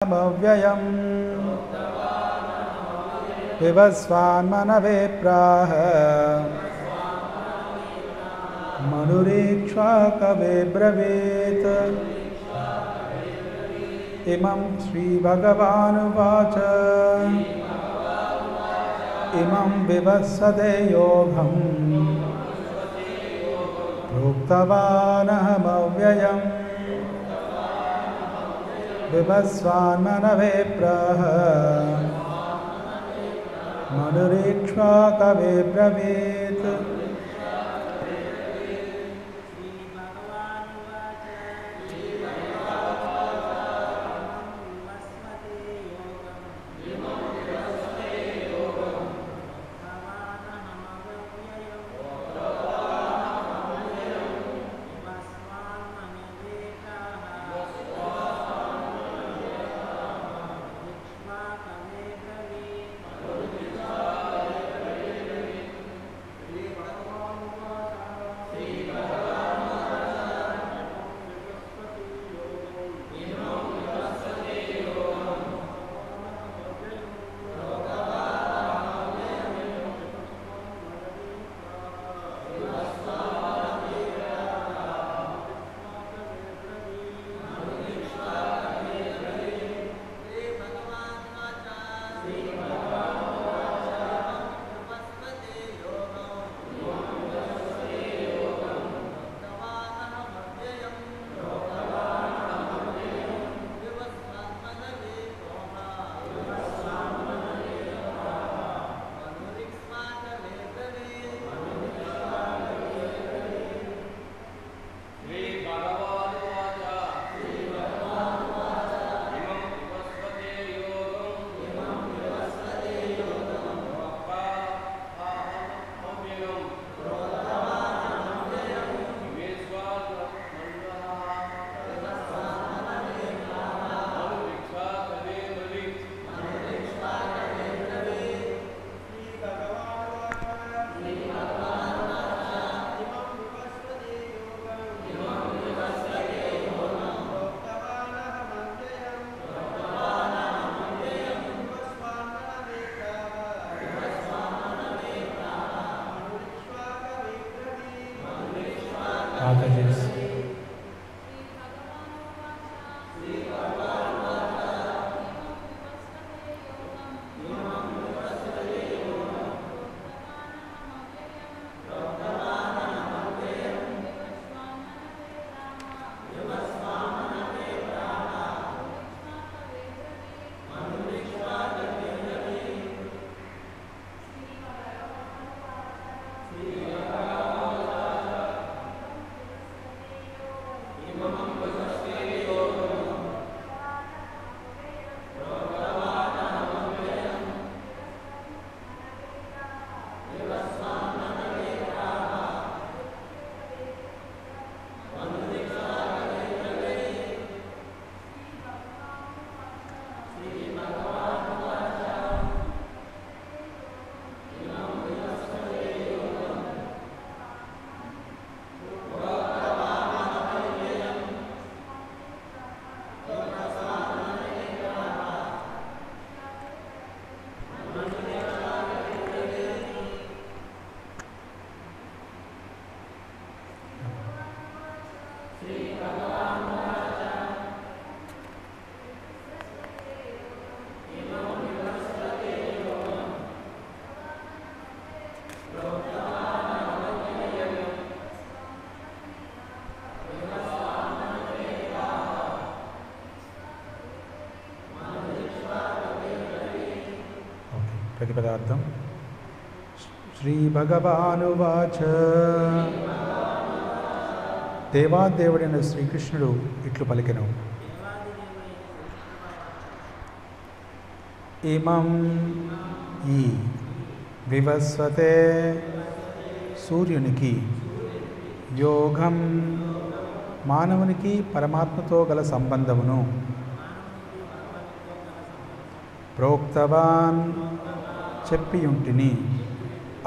अव्ययं विवस्वान्मनवे प्राह मनुरीक्ष्वाकवे ब्रवीत् इमं श्रीभगवानुवाच इमं विवस्वते योगं प्रोक्तवानहमव्ययम् विवस्वान्मनवे प्राह मनुरीक्ष्वाकवे ब्रवीत्। प्रतिपदार्थं श्रीभगवानुवाच దేవాదేవుడైన శ్రీకృష్ణుడు ఇట్లు పలికెను. ఇమం ఈ వివస్వతే సూర్యునికి యోగం మానవునికి పరమాత్మతో గల సంబంధమును ప్రోక్తవాన్ చెప్పియుంటిని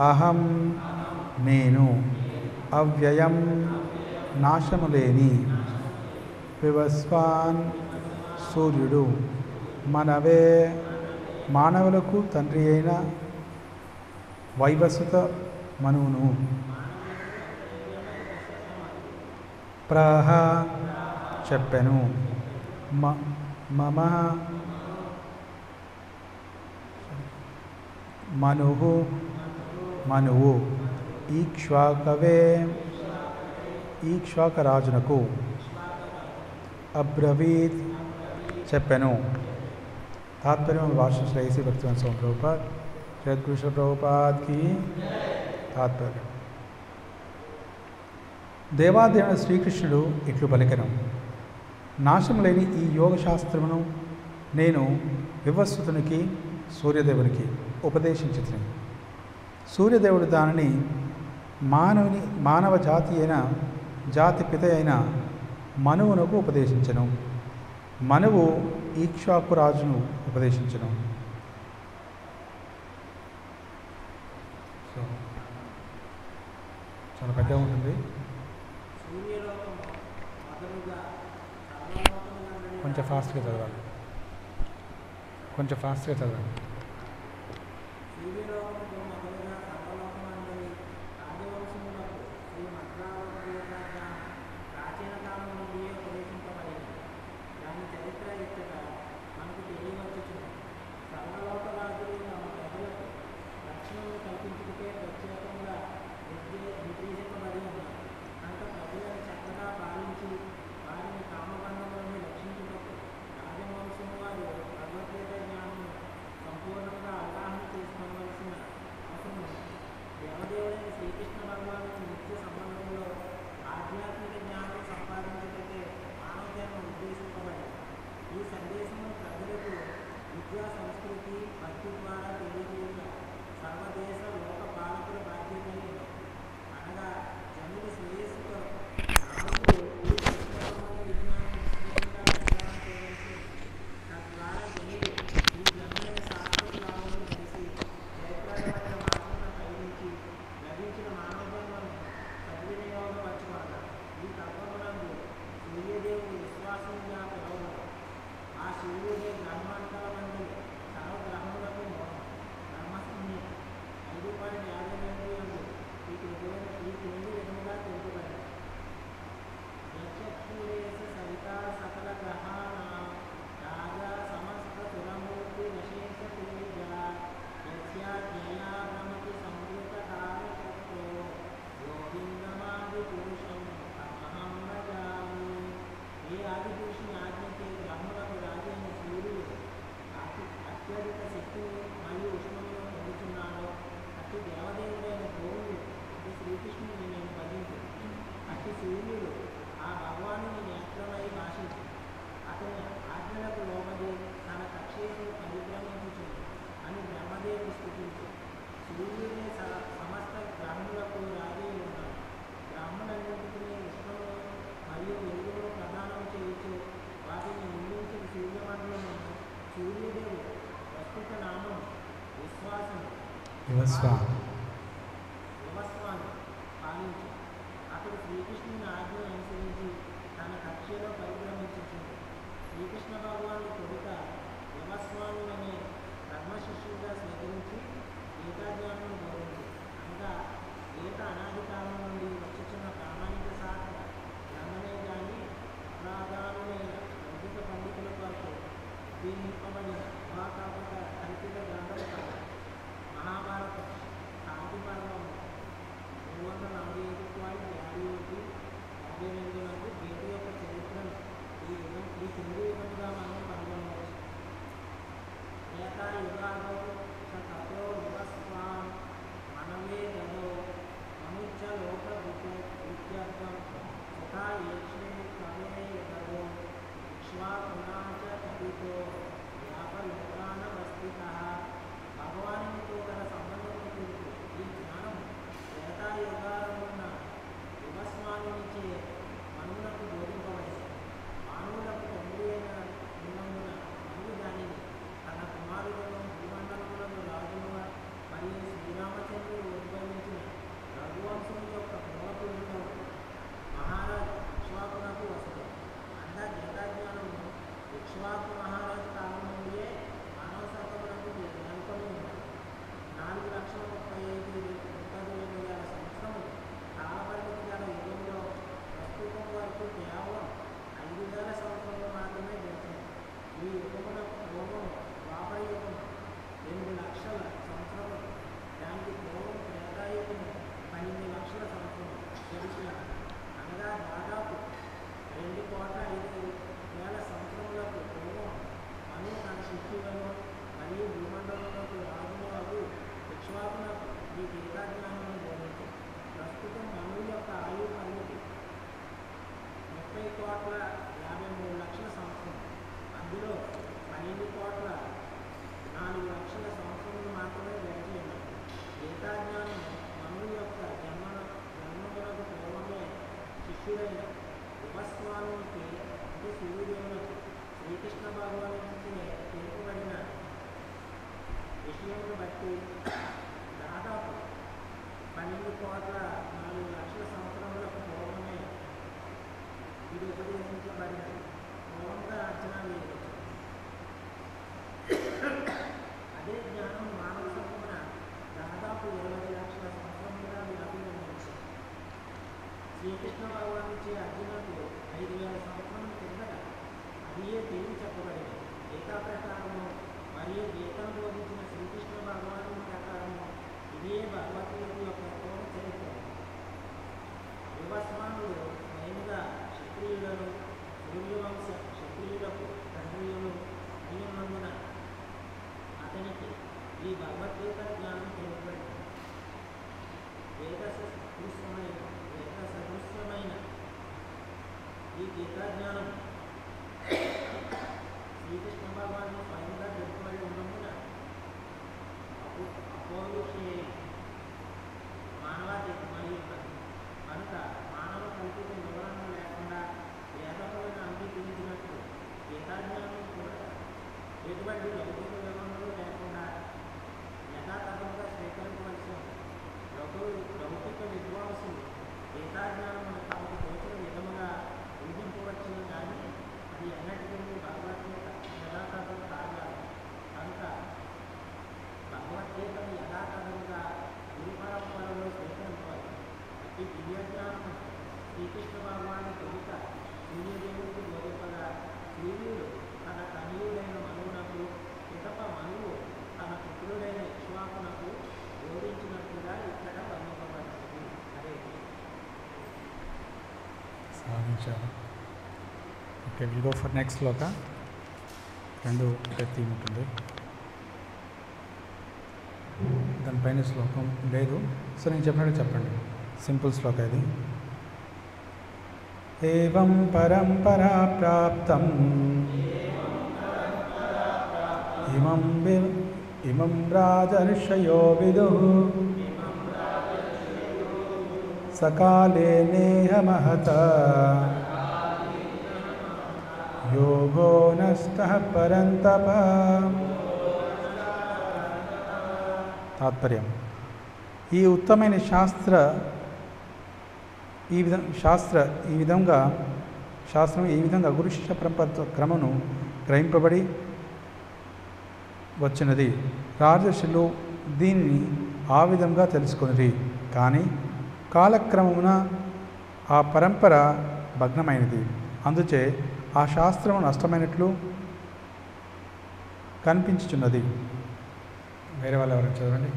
అహం నేను అవ్యయం నాశములేని వివస్వాన్ సూర్యుడు మనవే మానవులకు తండ్రి అయిన వైవస్వత మనువును. ప్రహ చెప్పెను. మమ మనువు ఈక్ష్వాకవే ఈక్ష్వాకరాజునకు అబ్రవీత్ చెప్పెను. తాత్పర్యం భాష శ్రేయసి భక్తివన్ స్వామి ప్రభుపాద్ జగద్గురు ప్రభుపాద్కి తాత్పర్యం. దేవాదేవుని శ్రీకృష్ణుడు ఇట్లు పలికెను. నాశం లేని ఈ యోగ శాస్త్రమును నేను వివస్వతునికి సూర్యదేవునికి ఉపదేశించుతుని. సూర్యదేవుడు దానిని మానవ జాతి పిత అయిన మనువునకు ఉపదేశించెను. మనువు ఈక్ష్వాకురాజును ఉపదేశించెను. సో చాలా పెద్దగా ఉంటుంది. కొంచెం ఫాస్ట్గా చదవాలి. వివస్వాన్ని పాలించి అతడు శ్రీకృష్ణుని ఆజ్ఞను అనుసరించి తన కక్షలో పరిభ్రమించుచుంది. శ్రీకృష్ణ భగవాను తొలుత వివస్వాన్ని అనే బ్రహ్మశిష్యుడిగా స్వీకరించి గీతాజ్ఞానం గౌరవించి అనగా గీత అనాది కాలం నుండి వచ్చుచున్న ప్రామాణిక శాస్త్ర గ్రంథమే కానీ అప్రాధానులైన లౌకిక పండితుల కొరకు దీనిపబడిన మహాకావ్య కల్పిత గ్రంథం కాదు. మహాభారతం శాంతి పర్వం 345.58 నందు గీత యొక్క చరిత్రను ఈ హిందూ యుగంగా మనం కనుగొనవచ్చు. ఏతా యుగాదో తతో వివస్వాన్ మనమే గదో మనుష్య లోక విద్యార్థం తథా ఏక్షే కవే గదో విశ్వాకునాచ కపితో వ్యాపలోకానవస్థితః. భగవానునితో గల సంబంధం తెలుసు. ఈ జ్ఞానం త్రేతాయుగాలున్న వివస్వానునిచే మనువులకు బోధింపబడింది. మానవులకు తండ్రి అయిన ఉన్నందున మరియు గీతను బోధించిన శ్రీకృష్ణ భగవానుడి ప్రకారము ఇదే భగవద్గీత యొక్క పూర్ణ చరిత్ర. వివస్వానుడు స్వయంగా క్షత్రియులను సూర్యవంశ క్షత్రియులకు తండ్రియులు అయ్యున్నందున అతనికి ఈ భగవద్గీత జ్ఞానం తెలుపబడింది. వేద సదృశ్యమైన ఈ గీతా జ్ఞానం శ్రీకృష్ణ భగవాను స్వయంగా తెలుపబడి ఉన్నందున అపోహి మానవాతీతమై ఉన్నది. కనుక మానవ కల్పిత వివరణ లేకుండా వేదములను అంగీకరించినట్లు గీతాజ్ఞానం కూడా ఎటువంటి లౌకిక వివరణలు లేకుండా యథాతథంగా స్వీకరించవలసి ఉంది. లౌకిక విద్వాంసులు గీతాజ్ఞానమును తమకు తోచిన విధముగా ఊహించవచ్చును కానీ అది ఎన్నటికీ భగవద్గీత యథాతథం కాగలదు. కనుక భగవద్గీతను యథాతథంగా గురు పరంపరలో స్వీకరించాలి. ఈ దివ్యజ్ఞానము శ్రీకృష్ణ భగవాను తొలుత సూర్యదేవుడికి బోధింపగా సూర్యుడు తన తనయుడైన మనువునకు, పిదప మనువు తన పుత్రుడైన ఇక్ష్వాకునకు బోధించినట్లుగా ఇక్కడ వర్ణింపబడుతుంది. అదే సాధించారు. Okay, will go for next శ్లోక. రెండు థీమ్ ఉంటుంది, దానిపైన శ్లోకం లేదు. సో నేను చెప్పినట్టు చెప్పండి. సింపుల్ శ్లోక ఇది. ఏవం పరంపరా ప్రాప్తం ఇమం రాజర్షయో విదుః సకాలే నేహ మహత యోగో నష్టః పరంతప. తాత్పర్యం: ఈ ఉత్తమైన శాస్త్రం ఈ విధంగా గురు శిష్య పరంపర క్రమను గ్రహింపబడి వచ్చినది. రాజర్షులు దీనిని ఆ విధంగా తెలుసుకున్నది. కానీ కాలక్రమమున ఆ పరంపర భగ్నమైనది. అందుచే ఆ శాస్త్రము నష్టమైనట్లు కనిపించుచున్నది. వేరే వాళ్ళు ఎవరైనా చదవండి.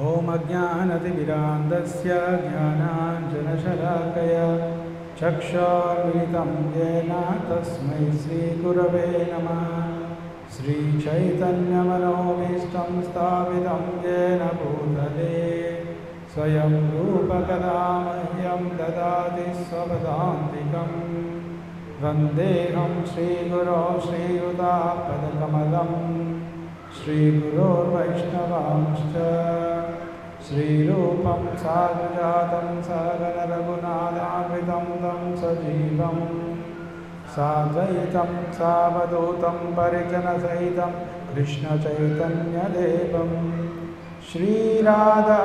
ఓం అజ్ఞానతిమిరాంధస్య జ్ఞానాంజనశలాకయా చక్షుర్మిలితం యేన తస్మై శ్రీగురవే నమః. శ్రీచైతన్యమనోభీష్టం స్థాపితం యేన భూతలే स्वयं रूपकदा मह्यं ददाति स्वपदान्तिकं वन्देऽहं श्रीगुरो श्रीयुतापदकमलं श्रीगुरोर्वैष्णवांश्च श्रीरूपं साग्रजातं सहगणरघुनाथान्वितं तं सजीवं साद्वैतं सावधूतं परिजनसहितं कृष्णचैतन्यदेवं श्रीराधा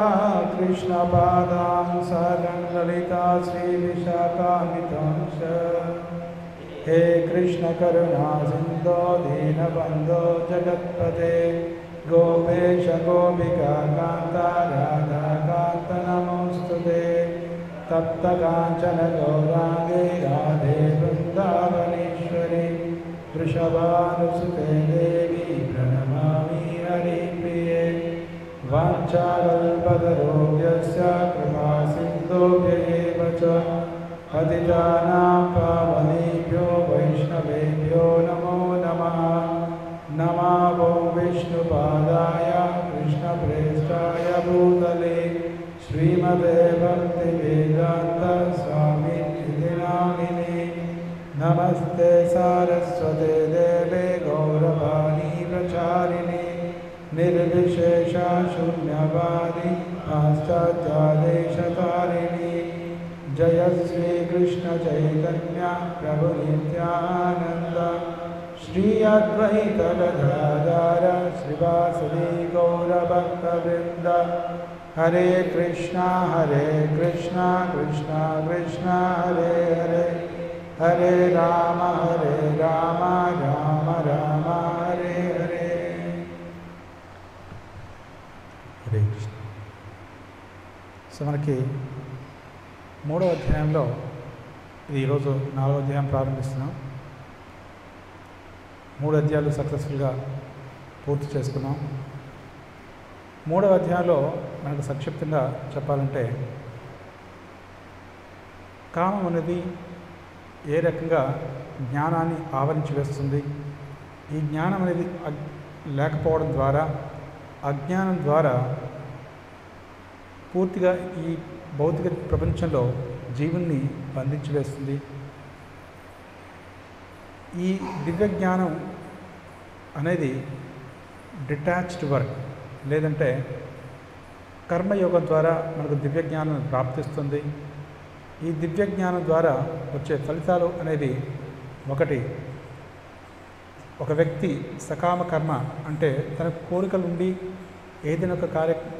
कृष्णपादां सहगं ललिता श्रीविशाखान्वितं च हे कृष्ण करुणा सिन्धो दीनबन्धो जगत्पते गोपेश गोपिका कान्ता राधा कान्त नमोऽस्तुते तप्त काञ्चन गौराङ्गे राधे वृन्दावनेश्वरी वृषभानुसुते देवी प्रणमामि हरिप्रिये वाञ्छाकल्पतरुभ्यश्च कृपासिन्धुभ्येव च पतितानां पावनेभ्यो वैष्णवेभ्यो नमो नमः नमो विष्णुपादाय कृष्णप्रेष्ठाय भूतले श्रीमते भक्तिवेदान्त स्वामिनिधि नामिने नमस्ते सारस्वते देवे गौरवाणी प्रचारिणे निर्विशेष शून्यवादी पाश्चात्यादेशतारिणी जय श्री कृष्ण चैतन्य प्रभु नित्यानंद श्री अद्वैत गदाधर श्रीवासुदेव गौरभक्तवृंद हरे कृष्णा कृष्णा कृष्णा हरे हरे हरे राम राम राम हरे हरे हरे कृष्ण సో మనకి మూడవ అధ్యాయంలో ఇది ఈరోజు 4వ అధ్యాయం ప్రారంభిస్తున్నాం. 3 అధ్యాయాలు సక్సెస్ఫుల్గా పూర్తి చేసుకున్నాం. 3వ అధ్యాయంలో మనకు సంక్షిప్తంగా చెప్పాలంటే కామం అనేది ఏ రకంగా జ్ఞానాన్ని ఆవరించి వేస్తుంది, ఈ జ్ఞానం అనేది లేకపోవడం ద్వారా అజ్ఞానం ద్వారా పూర్తిగా ఈ భౌతిక ప్రపంచంలో జీవుల్ని బంధించి వేస్తుంది. ఈ దివ్య జ్ఞానం అనేది డిటాచ్డ్ వర్క్, లేదంటే కర్మయోగం ద్వారా మనకు దివ్య జ్ఞానం ప్రాప్తిస్తుంది. ఈ దివ్య జ్ఞానం ద్వారా వచ్చే ఫలితాలు అనేది ఒకటి, ఒక వ్యక్తి సకామ కర్మ అంటే తన కోరికలు ఉండి ఏదైనా ఒక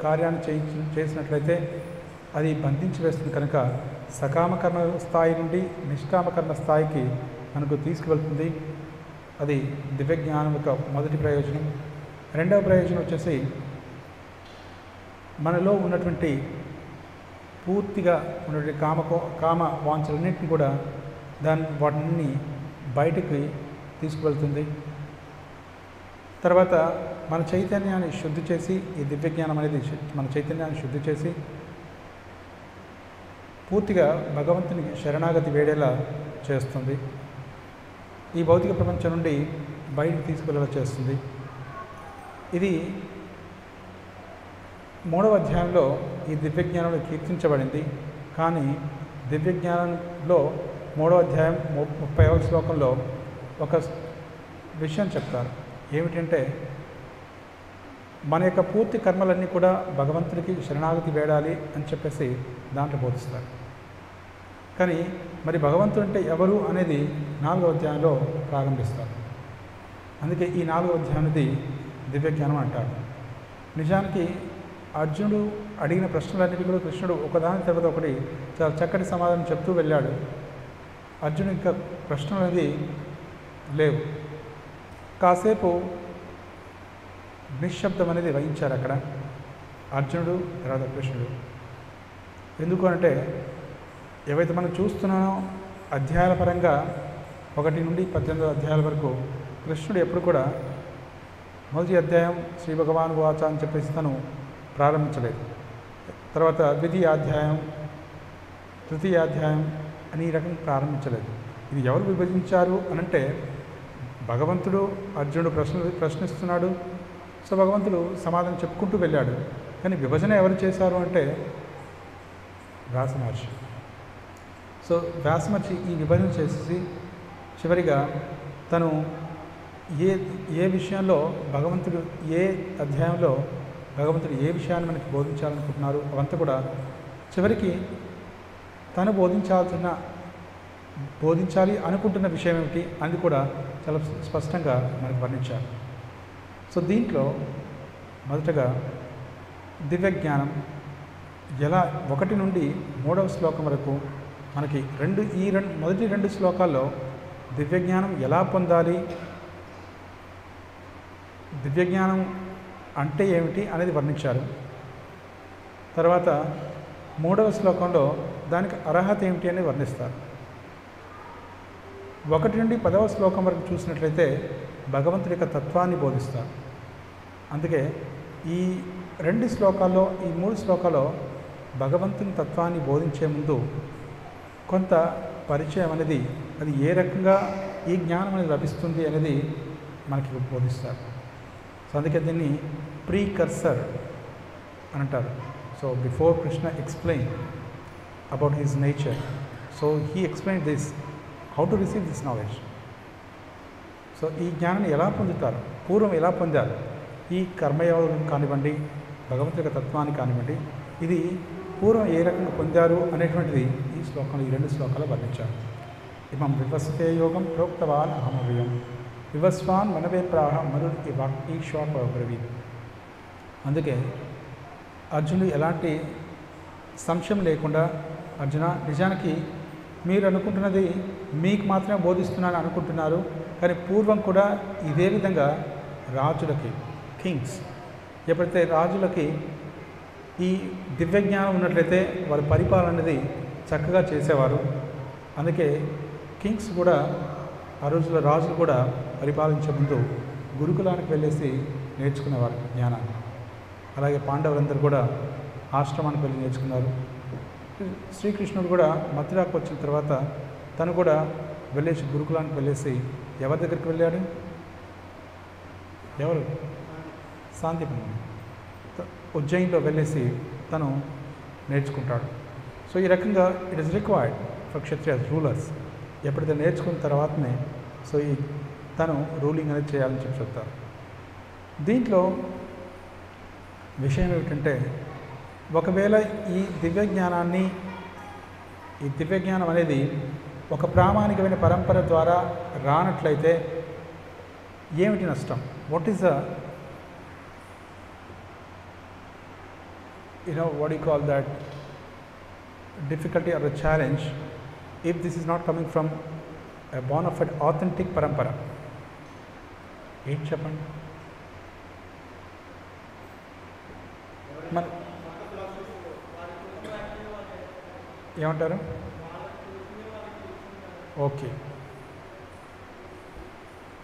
కార్యాన్ని చేసినట్లయితే అది బంధించి వేస్తుంది. కనుక సకామ కర్మ స్థాయి నుండి నిష్కామ కర్మ స్థాయికి మనకు తీసుకువెళ్తుంది. అది దివ్య జ్ఞానం యొక్క మొదటి ప్రయోజనం. రెండవ ప్రయోజనం వచ్చేసి మనలో ఉన్నటువంటి పూర్తిగా ఉన్నటువంటి కామ వాంఛలన్నింటినీ కూడా వాటిని బయటికి తీసుకువెళ్తుంది. తర్వాత మన చైతన్యాన్ని శుద్ధి చేసి, ఈ దివ్య జ్ఞానం అనేది మన చైతన్యాన్ని శుద్ధి చేసి పూర్తిగా భగవంతునికి శరణాగతి వేడేలా చేస్తుంది. ఈ భౌతిక ప్రపంచం నుండి బయటికి తీసుకెళ్ళేలా చేస్తుంది. ఇది 3వ అధ్యాయంలో ఈ దివ్య జ్ఞానంలో కీర్తించబడింది. కానీ దివ్య జ్ఞానంలో 3వ అధ్యాయం 30వ శ్లోకంలో ఒక విషయం చెప్తారు. ఏమిటంటే మన యొక్క పూర్తి కర్మలన్నీ కూడా భగవంతుడికి శరణాగతి వేడాలి అని చెప్పేసి దాంట్లో బోధిస్తారు. కానీ మరి భగవంతుడు అంటే ఎవరు అనేది 4వ అధ్యాయంలో ప్రారంభిస్తారు. అందుకే ఈ 4వ అధ్యాయం అనేది దివ్య జ్ఞానం అంటారు. నిజానికి అర్జునుడు అడిగిన ప్రశ్నలన్నిటి కూడా కృష్ణుడు ఒకదాని తర్వాత ఒకటి చాలా చక్కటి సమాధానం చెప్తూ వెళ్ళాడు. అర్జునుడు ఇంకా ప్రశ్నలు అనేది లేవు. కాసేపు నిశ్శబ్దం అనేది వహించారు అక్కడ అర్జునుడు, తర్వాత కృష్ణుడు. ఎందుకు అంటే ఏవైతే మనం చూస్తున్నానో అధ్యాయాల పరంగా 1 నుండి 18 అధ్యాయాల వరకు కృష్ణుడు ఎప్పుడు కూడా మొదటి అధ్యాయం శ్రీ భగవాన్ వాచ అని చెప్పేసి తను ప్రారంభించలేదు. తర్వాత ద్వితీయ అధ్యాయం, తృతీయ అధ్యాయం అని ఈ రకంగా ప్రారంభించలేదు. ఇది ఎవరు విభజించారు అనంటే భగవంతుడు అర్జునుడు ప్రశ్నిస్తున్నాడు. సో భగవంతుడు సమాధానం చెప్పుకుంటూ వెళ్ళాడు. కానీ విభజన ఎవరు చేశారు అంటే వ్యాస మహర్షి. సో వ్యాస మహర్షి ఈ విభజన చేసేసి చివరిగా తను ఏ విషయంలో భగవంతుడు ఏ అధ్యాయంలో భగవంతుడు ఏ విషయాన్ని మనకి బోధించాలనుకుంటున్నారు అవంతా కూడా చివరికి తను బోధించాలి అనుకుంటున్న విషయం ఏమిటి అది కూడా చాలా స్పష్టంగా మనకు వర్ణించారు. సో దీంట్లో మొదటగా దివ్యజ్ఞానం ఎలా 1 నుండి 3వ శ్లోకం వరకు మనకి మొదటి 2 శ్లోకాల్లో దివ్యజ్ఞానం ఎలా పొందాలి, దివ్యజ్ఞానం అంటే ఏమిటి అనేది వర్ణించారు. తర్వాత 3వ శ్లోకంలో దానికి అర్హత ఏమిటి అని వర్ణిస్తారు. 1 నుండి 10వ శ్లోకం వరకు చూసినట్లయితే భగవంతుడి యొక్క తత్వాన్ని బోధిస్తారు. అందుకే ఈ 2 శ్లోకాల్లో ఈ 3 శ్లోకాల్లో భగవంతుని తత్వాన్ని బోధించే ముందు కొంత పరిచయం అనేది అది ఏ రకంగా ఈ జ్ఞానం అనేది లభిస్తుంది అనేది మనకి బోధిస్తారు. సో అందుకే దీన్ని ప్రీకర్సర్ అని అంటారు. So before Krishna explain about his nature, so he explain this how to receive this knowledge. So ఈ జ్ఞానాన్ని ఎలా పొందుతారు, పూర్వం ఎలా పొందారు, ఈ కర్మయోగం కానివ్వండి, భగవంతుడి యొక్క తత్వాన్ని కానివ్వండి, ఇది పూర్వం ఏ రకంగా పొందారు అనేటువంటిది ఈ 2 శ్లోకాలు వర్ణించారు. ఇమం వివస్వతే యోగం ప్రోక్తవాన్ అహమవ్యయం వివస్వాన్ మనవే ప్రాహ మరుల్ ఈశ్వరబ్రవీ. అందుకే అర్జునుడు ఎలాంటి సంశయం లేకుండా, అర్జున నిజానికి మీరు అనుకుంటున్నది మీకు మాత్రమే బోధిస్తున్నాను అనుకుంటున్నారు, కానీ పూర్వం కూడా ఇదే విధంగా రాజులకి, కింగ్స్, ఎప్పుడైతే రాజులకి ఈ దివ్యజ్ఞానం ఉన్నట్లయితే వారి పరిపాలన అనేది చక్కగా చేసేవారు. అందుకే కింగ్స్ కూడా ఆ రోజుల్లో రాజులు కూడా పరిపాలించే ముందు గురుకులానికి వెళ్ళేసి నేర్చుకునేవారు జ్ఞానాన్ని. అలాగే పాండవులందరూ కూడా ఆశ్రమానికి వెళ్ళి నేర్చుకున్నారు. శ్రీకృష్ణుడు కూడా మథురాకు వచ్చిన తర్వాత తను కూడా వెళ్ళేసి గురుకులానికి వెళ్ళేసి ఎవరి దగ్గరికి వెళ్ళాడు? ఎవరు? సాందీపని ఉజ్జయిన్లో వెళ్ళేసి తను నేర్చుకుంటాడు. సో ఈ రకంగా it is required for kshatriyas rulers. ఎప్పుడైతే నేర్చుకున్న తర్వాతనే సో తను రూలింగ్ అనేది చేయాలని చెప్తారు. దీంట్లో విషయం ఏమిటంటే, ఒకవేళ ఈ దివ్యజ్ఞానం అనేది ఒక ప్రామాణికమైన పరంపర ద్వారా రానట్లయితే ఏమిటి నష్టం? What is the what do you call that difficulty or a challenge if this is not coming from a bona fide authentic parampara? ఏం చెప్పండి. ఏమంటారు? ఓకే.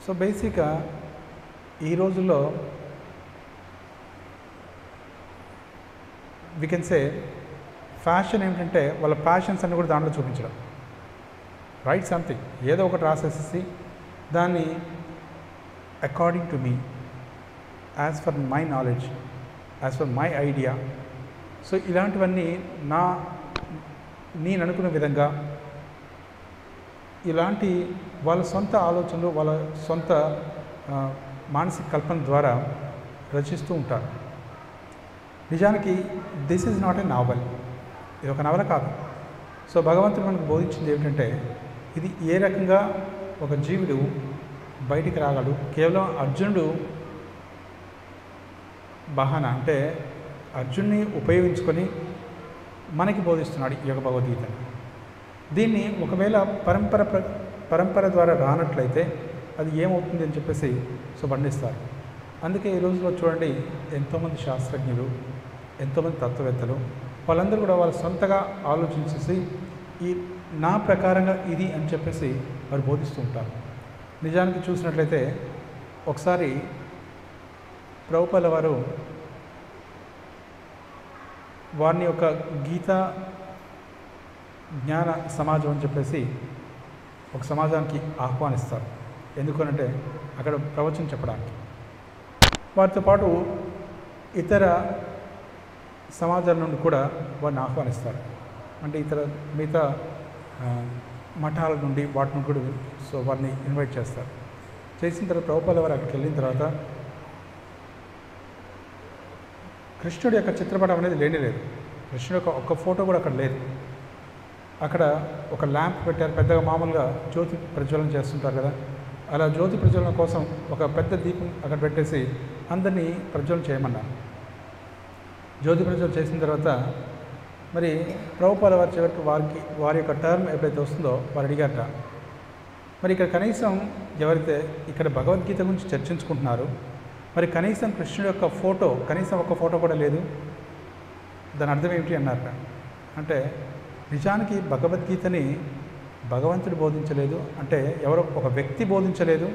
సో బేసిక్గా ఈ రోజుల్లో వీ కెన్ సే ఫ్యాషన్ ఏమిటంటే వాళ్ళ ప్యాషన్స్ అన్ని కూడా దాంట్లో చూపించడం. రైట్ సంథింగ్, ఏదో ఒకటి రాసేసి దాన్ని according to me, as for my knowledge, as for my idea. So ఇలాంటివన్నీ నేను అనుకున్న విధంగా ఇలాంటి వాళ్ళ సొంత ఆలోచనలు, వాళ్ళ సొంత మానసిక కల్పన ద్వారా రచిస్తూ ఉంటారు. నిజానికి this is not a novel, ఇది ఒక నవల కాదు. సో భగవంతుడు మనకు బోధించింది ఏమిటంటే, ఇది ఏ రకంగా ఒక జీవుడు బయటికి రాగలడు. కేవలం అర్జునుడు బహానా అంటే అర్జున్ని ఉపయోగించుకొని మనకి బోధిస్తున్నాడు ఈ యొక్క భగవద్గీతని. దీన్ని ఒకవేళ పరంపర ద్వారా రానట్లయితే అది ఏమవుతుంది అని చెప్పేసి సో వర్ణిస్తారు. అందుకే ఈ రోజులో చూడండి, ఎంతోమంది శాస్త్రజ్ఞులు, ఎంతోమంది తత్వవేత్తలు, వాళ్ళందరూ కూడా వాళ్ళు సొంతగా ఆలోచించేసి నా ప్రకారంగా ఇది అని చెప్పేసి వారు బోధిస్తూ ఉంటారు. నిజానికి చూసినట్లయితే ఒకసారి ప్రభుపాల వారు వారిని ఒక గీతా జ్ఞాన సమాజం అని చెప్పేసి ఒక సమాజానికి ఆహ్వానిస్తారు. ఎందుకనంటే అక్కడ ప్రవచనం చెప్పడానికి. వారితో పాటు ఇతర సమాజాల నుండి కూడా వారిని ఆహ్వానిస్తారు. అంటే ఇతర మిగతా మఠాల నుండి వాటి నుండి కూడా సో వారిని ఇన్వైట్ చేస్తారు. చేసిన తర్వాత ప్రభుపాల వారు అక్కడికి వెళ్ళిన తర్వాత కృష్ణుడి యొక్క చిత్రపటం అనేది లేనే లేదు. కృష్ణుడి యొక్క ఒక్క ఫోటో కూడా అక్కడ లేదు. అక్కడ ఒక ల్యాంప్ పెట్టారు, పెద్దగా మామూలుగా జ్యోతి ప్రజ్వలన చేస్తుంటారు కదా, అలా జ్యోతి ప్రజ్వలన కోసం ఒక పెద్ద దీపం అక్కడ పెట్టేసి అందరినీ ప్రజ్వలన చేయమన్నారు. జ్యోతి ప్రజ్వలన చేసిన తర్వాత మరి ప్రభుపాల వారి చివరికి వారి యొక్క టర్మ్ ఎప్పుడైతే వస్తుందో వారు అడిగారట, మరి ఇక్కడ కనీసం ఎవరైతే ఇక్కడ భగవద్గీత గురించి చర్చించుకుంటున్నారు, మరి కనీసం కృష్ణుడి యొక్క ఫోటో, కనీసం ఒక ఫోటో కూడా లేదు, దాని అర్థం ఏమిటి అన్నారట. అంటే నిజానికి భగవద్గీతని భగవంతుడు బోధించలేదు, అంటే ఎవరో ఒక వ్యక్తి బోధించలేదు.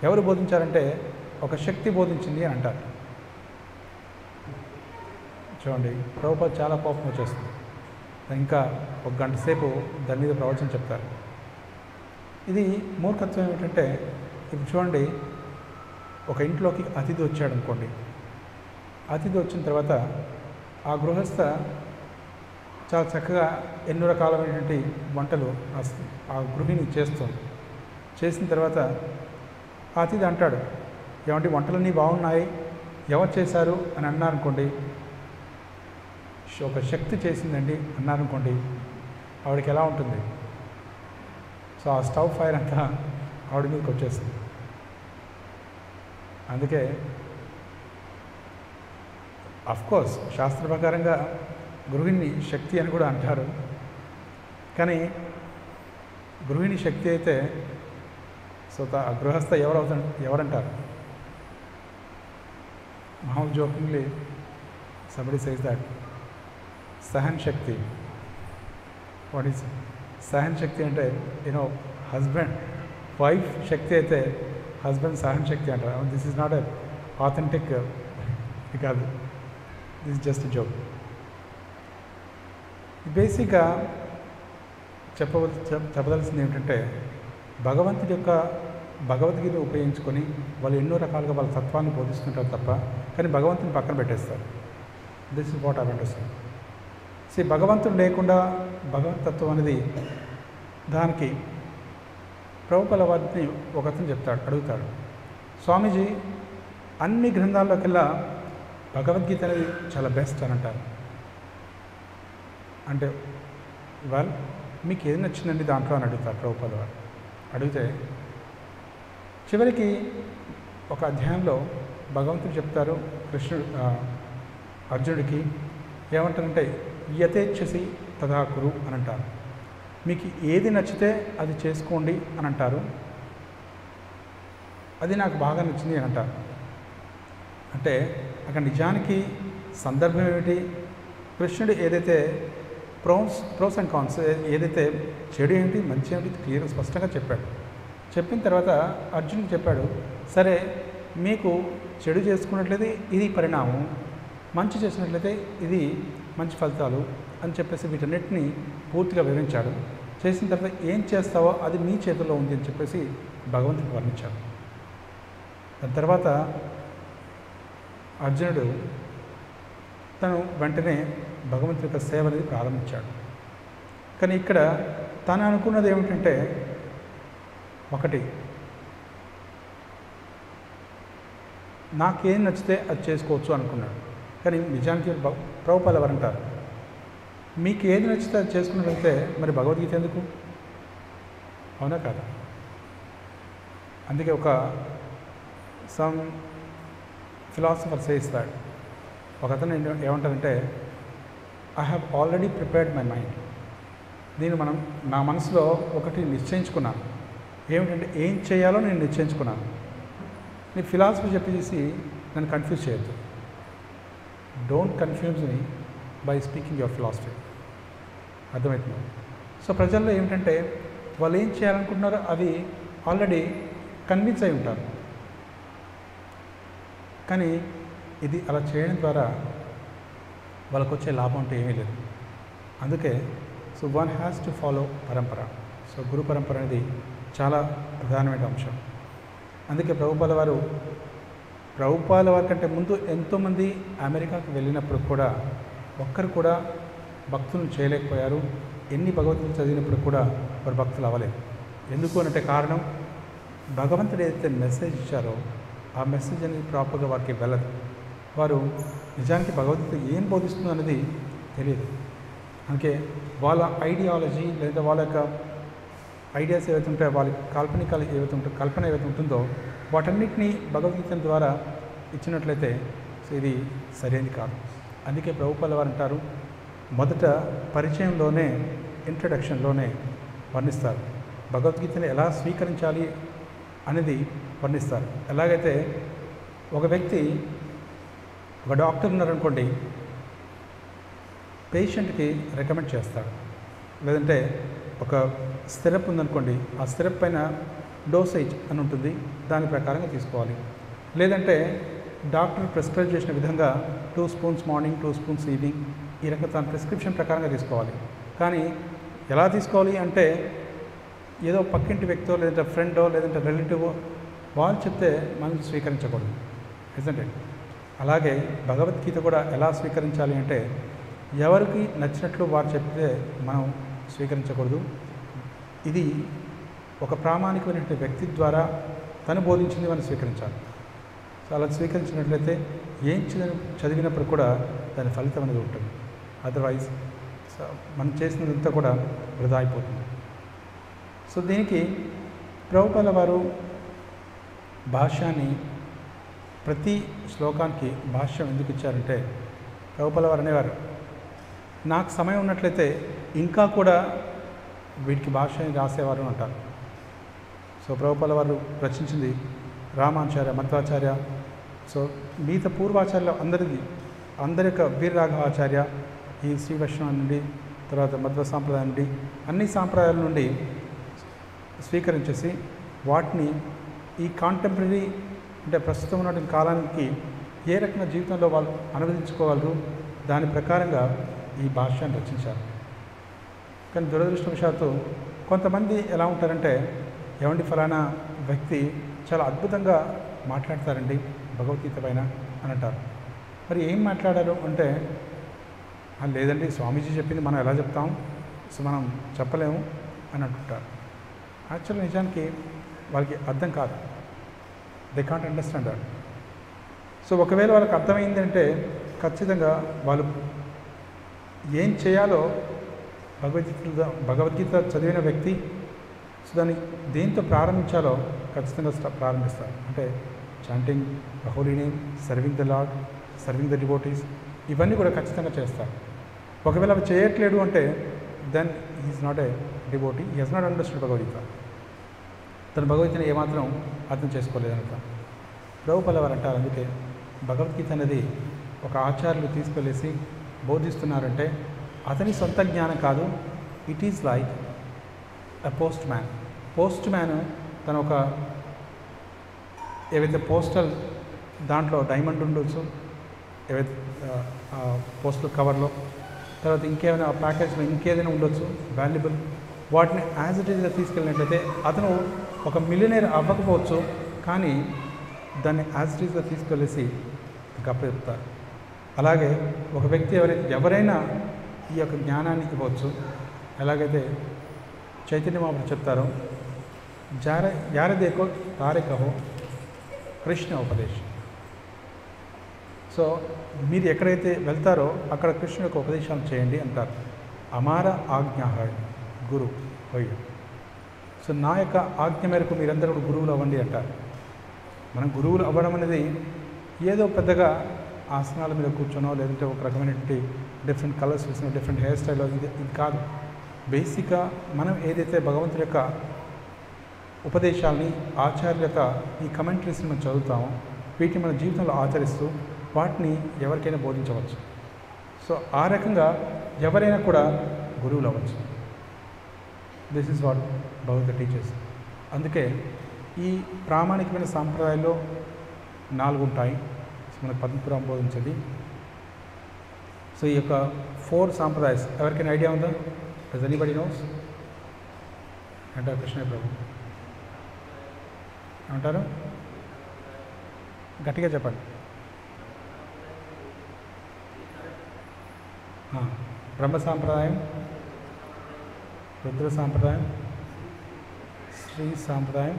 ఎవరు బోధించారంటే ఒక శక్తి బోధించింది అని అంటారు. చూడండి, ప్రభుపాద చాలా కోపం వచ్చేస్తుంది. ఇంకా ఒక గంట సేపు దాని మీద ప్రవచనం చెప్తారు. ఇది మూర్ఖత్వం ఏమిటంటే, ఇప్పుడు చూడండి, ఒక ఇంట్లోకి అతిథి వచ్చాడు అనుకోండి. అతిథి వచ్చిన తర్వాత ఆ గృహస్థ చాలా చక్కగా ఎన్నో రకాలైనటువంటి వంటలు ఆ గృహిణి చేస్తుంది. చేసిన తర్వాత ఆ అతిథి అంటాడు, ఏమంటే వంటలన్నీ బాగున్నాయి, ఎవరు చేశారు అని అన్నారనుకోండి, ఒక శక్తి చేసిందండి అన్నారనుకోండి, ఆవిడకి ఎలా ఉంటుంది? సో ఆ స్టవ్ ఫైర్ అంతా ఆవిడ మీదకి వచ్చేస్తుంది. అందుకే అఫ్కోర్స్ శాస్త్ర ప్రకారంగా గృహిణి శక్తి అని కూడా అంటారు. కానీ గృహిణి శక్తి అయితే సో ఆ గృహస్థ ఎవరంటారు? మామూలు jokingly somebody says that sahan shakti. What is sahan shakti అంటే హస్బెండ్ వైఫ్ శక్తి అయితే హస్బెండ్ సహన్ శక్తి అంటారు. This is not a authentic కాదు, దిస్ జస్ట్ జోక్. బేసిక్గా చెప్పదలసింది ఏమిటంటే, భగవంతుడి యొక్క భగవద్గీత ఉపయోగించుకొని వాళ్ళు ఎన్నో రకాలుగా వాళ్ళ తత్వాన్ని బోధిస్తుంటారు తప్ప, కానీ భగవంతుని పక్కన పెట్టేస్తారు. This is what I want to say. భగవంతుడు లేకుండా భగవత్ తత్వం అనేది, దానికి ప్రభుపాల వారిని ఒకతను అడుగుతాడు, స్వామీజీ అన్ని గ్రంథాల్లోకెల్లా భగవద్గీత అనేది చాలా బెస్ట్ అని అంటారు. అంటే మీకు ఏది నచ్చిందండి దాంట్లో అని అడుగుతారు ప్రభుపాల వారు. అడిగితే చివరికి ఒక అధ్యాయంలో భగవంతుడు చెప్తారు అర్జునుడికి ఏమంటారంటే, యథేచ్ఛసి తథా కురు అని అంటారు. మీకు ఏది నచ్చితే అది చేసుకోండి అని అంటారు. అది నాకు బాగా నచ్చింది అని అంటారు. అంటే అక్కడ నిజానికి సందర్భం ఏమిటి? కృష్ణుడు ఏదైతే ప్రోస్ అండ్ కాన్స్, ఏదైతే చెడు ఏమిటి మంచి ఏమిటి క్లియర్గా స్పష్టంగా చెప్పాడు. చెప్పిన తర్వాత అర్జునుడికి చెప్పాడు, సరే మీకు చెడు చేసుకున్నట్లయితే ఇది పరిణామం, మంచి చేసినట్లయితే ఇది మంచి ఫలితాలు అని చెప్పేసి వీటన్నిటిని పూర్తిగా వివరించాడు. చేసిన తర్వాత ఏం చేస్తావో అది మీ చేతుల్లో ఉంది అని చెప్పేసి భగవంతుడికి వర్ణించాడు. దాని తర్వాత అర్జునుడు తను వెంటనే భగవంతుడి యొక్క సేవ అనేది ప్రారంభించాడు. కానీ ఇక్కడ తను అనుకున్నది ఏమిటంటే, ఒకటి నాకేం నచ్చితే అది చేసుకోవచ్చు అనుకున్నాడు. కానీ నిజానికి ప్రభుపాల వారు అంటారు, మీకు ఏది నచ్చితే అది చేసుకున్నట్లయితే మరి భగవద్గీత ఎందుకు? అవునా కాదా? అందుకే సమ్ ఫిలాసఫర్ సేస్ దాట్, ఒకతను ఏమంటారంటే, I have already prepared my mind. దీన్ని నా మనసులో ఒకటి నిశ్చయించుకున్నాను. ఏమిటంటే ఏం చేయాలో నేను నిశ్చయించుకున్నాను. నీ ఫిలాసఫీ చెప్పేసి నన్ను కన్ఫ్యూజ్ చేయొద్దు. Don't confuse me by speaking your philosophy. అర్థమవుతుంది? సో ప్రజల్లో ఏమిటంటే వాళ్ళు ఏం చేయాలనుకుంటున్నారో అది ఆల్రెడీ కన్విన్స్ అయి ఉంటారు. కానీ ఇది అలా చేయడం ద్వారా వాళ్ళకు వచ్చే లాభం అంటే ఏమీ లేదు. అందుకే so one has to follow పరంపర. సో గురు పరంపర అనేది చాలా ప్రధానమైన అంశం. అందుకే ప్రభుపాల వారి కంటే ముందు ఎంతోమంది అమెరికాకు వెళ్ళినప్పుడు కూడా ఒక్కరు కూడా భక్తులను చేయలేకపోయారు. ఎన్ని భగవద్గీత చదివినప్పుడు కూడా వారు భక్తులు అవ్వలేదు. ఎందుకు అంటే కారణం, భగవంతుడు ఏదైతే మెసేజ్ ఇచ్చారో ఆ మెసేజ్ అనేది ప్రాపర్గా వారికి వెళ్ళదు. వారు నిజానికి భగవద్గీత ఏం బోధిస్తుంది అనేది తెలియదు. అందుకే వాళ్ళ ఐడియాలజీ లేదా వాళ్ళ యొక్క ఐడియాస్ ఏవైతే ఉంటాయో, వాళ్ళ కాల్పనికాలు ఏవైతే ఉంటాయో, కల్పన ఏవైతే ఉంటుందో వాటన్నిటినీ భగవద్గీత ద్వారా ఇచ్చినట్లయితే ఇది సరైనది కాదు. అందుకే ప్రభుపాల వారు అంటారు, మొదట పరిచయంలోనే, ఇంట్రడక్షన్లోనే వర్ణిస్తారు భగవద్గీతని ఎలా స్వీకరించాలి అనేది వర్ణిస్తారు. ఎలాగైతే ఒక వ్యక్తి, ఒక డాక్టర్ ఉన్నారనుకోండి, పేషెంట్కి రికమెండ్ చేస్తాడు. లేదంటే ఒక సిరప్ ఉందనుకోండి, ఆ సిరప్ పైన డోసేజ్ అని ఉంటుంది, దాని ప్రకారంగా తీసుకోవాలి. లేదంటే డాక్టర్ ప్రిస్క్రైబ్ చేసిన విధంగా 2 స్పూన్స్ మార్నింగ్, 2 స్పూన్స్ ఈవినింగ్, ఈ రకంగా తన ప్రిస్క్రిప్షన్ ప్రకారంగా తీసుకోవాలి. కానీ ఎలా తీసుకోవాలి అంటే ఏదో పక్కింటి వ్యక్తో లేదంటే ఫ్రెండో లేదంటే రిలేటివో వాళ్ళు చెప్తే మనం స్వీకరించకూడదు. నిజంటే అలాగే భగవద్గీత కూడా ఎలా స్వీకరించాలి అంటే ఎవరికి నచ్చినట్లు వారు చెప్తే మనం స్వీకరించకూడదు. ఇది ఒక ప్రామాణికమైనటువంటి వ్యక్తి ద్వారా తను బోధించింది మనం స్వీకరించాలి. సో అలా స్వీకరించినట్లయితే ఏం చదివినప్పుడు కూడా దాని ఫలితం అనేది ఉంటుంది. అదర్వైజ్ మనం చేసినంతా కూడా వృధా అయిపోతుంది. సో దీనికి ప్రభుపాల వారు భాష్యాన్ని, ప్రతి శ్లోకానికి భాష్యం ఎందుకు ఇచ్చారంటే, ప్రభుపాల వారు అనేవారు, నాకు సమయం ఉన్నట్లయితే ఇంకా కూడా వీటికి భాష్యాన్ని రాసేవారు అంటారు. సో ప్రభుపాల వారు రచించింది రామాచార్య, మధ్వాచార్య, సో మిగతా పూర్వాచార్యులు అందరి యొక్క వీరరాఘవాచార్య, ఈ శ్రీ వైష్ణవ నుండి, తర్వాత మధ్వ సాంప్రదాయం నుండి, అన్ని సాంప్రదాయాల నుండి స్వీకరించేసి వాటిని ఈ కాంటెంపరీ అంటే ప్రస్తుతం ఉన్నటువంటి కాలానికి ఏ రకంగా జీవితంలో వాళ్ళు అనువదించుకోగలరు, దాని ప్రకారంగా ఈ భాష్యాన్ని రచించారు. కానీ దురదృష్టవశాత్తు కొంతమంది ఎలా ఉంటారంటే, ఏమండి ఫలానా వ్యక్తి చాలా అద్భుతంగా మాట్లాడతారండి భగవద్గీత పైన అని అంటారు. మరి ఏం మాట్లాడారు అంటే, లేదండి స్వామీజీ చెప్పింది మనం ఎలా చెప్తాం, సో మనం చెప్పలేము అని అంటుంటారు. యాక్చువల్గా నిజానికి వాళ్ళకి అర్థం కాదు, they can't understand that. So ఒకవేళ వాళ్ళకి అర్థమైందంటే ఖచ్చితంగా వాళ్ళు ఏం చేయాలో భగవద్గీత చదివిన వ్యక్తి సో దాన్ని దేంతో ప్రారంభించాలో ఖచ్చితంగా ప్రారంభిస్తారు. అంటే chanting the holy name, serving the lord, serving the devotees, ఇవన్నీ కూడా ఖచ్చితంగా చేస్తారు. ఒకవేళ అవి చేయట్లేడు అంటే then is not a devotee, he has not understood Bhagavad Gita. తను భగవద్గీతను ఏమాత్రం అర్థం చేసుకోలేదంట. ప్రభుపాల వారు అంటారు, అందుకే భగవద్గీత అనేది ఒక ఆచార్యులు తీసుకెళ్ళేసి బోధిస్తున్నారంటే అతని సొంత జ్ఞానం కాదు, it is like a post man తను ఒక ఏవైతే పోస్టల్ దాంట్లో డైమండ్ ఉండొచ్చు, ఏవైతే పోస్టల్ కవర్లో, తర్వాత ఇంకేమైనా ప్యాకేజ్లో ఇంకేదైనా ఉండొచ్చు వాల్యుబుల్, వాటిని యాజ్ ఇట్ ఈజ్గా తీసుకెళ్ళినట్లయితే అతను ఒక మిలియనీర్ అవ్వకపోవచ్చు, కానీ దాన్ని యాజ్ ఇట్ ఈజ్గా తీసుకెళ్ళేసి గప్పచెప్తారు. అలాగే ఒక వ్యక్తి ఎవరైనా ఈ యొక్క జ్ఞానాన్ని ఇవ్వచ్చు. ఎలాగైతే చైతన్య మహాప్రభు చెప్తారో, యారే దేకో తారే కహో కృష్ణ ఉపదేశం. సో మీరు ఎక్కడైతే వెళ్తారో అక్కడ కృష్ణుడి యొక్క ఉపదేశాలు చేయండి అంటారు. అమార ఆజ్ఞ గురు హోయ్. సో నా యొక్క ఆజ్ఞ మేరకు మీరందరూ కూడా గురువులు అవ్వండి అంటారు. మనం గురువులు అవ్వడం అనేది ఏదో పెద్దగా ఆసనాల మీద కూర్చొనో లేదంటే ఒక రకమైనటువంటి డిఫరెంట్ కలర్స్ వేసిన డిఫరెంట్ హెయిర్ స్టైల్లో ఇది కాదు. బేసిక్గా మనం ఏదైతే భగవంతుడి యొక్క ఉపదేశాలని, ఆచార్యుల యొక్క ఈ కమెంటరీస్ని మనం చదువుతామో వీటిని మన జీవితంలో ఆచరిస్తూ వాటిని ఎవరికైనా బోధించవచ్చు. సో ఆ రకంగా ఎవరైనా కూడా గురువులు అవ్వచ్చు. This is what Bhagavad Gita teachers. అందుకే ఈ ప్రామాణికమైన సాంప్రదాయాల్లో 4 ఉంటాయి. సో మనకు పద్మపురం బోధించేది. సో ఈ యొక్క 4 సాంప్రదాయస్ ఎవరికైనా ఐడియా ఉందా? Does anybody knows? అంటారు కృష్ణ ప్రభు. అంటారు గట్టిగా చెప్పండి. బ్రహ్మ సాంప్రదాయం, రుద్ర సాంప్రదాయం, శ్రీ సాంప్రదాయం,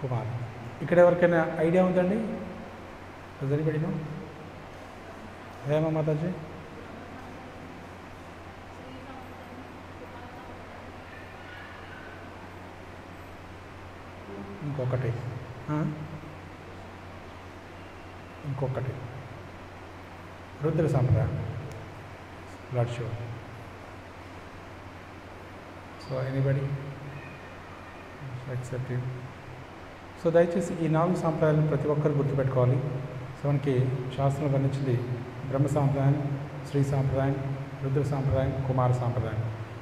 కుమార్. ఇక్కడ ఎవరికైనా ఐడియా ఉందండి? జరిపడిను హేమ మాతాజీ. ఇంకొకటి రుద్ర సాంప్రదాయం, lord Shiva. So anybody accept. So దయచేసి ఈ 4 సాంప్రదాయాలను ప్రతి ఒక్కరు గుర్తుపెట్టుకోవాలి. సో మనకి శాస్త్రం వర్ణించింది బ్రహ్మ సాంప్రదాయం, శ్రీ సాంప్రదాయం, రుద్ర సాంప్రదాయం, కుమార సాంప్రదాయం.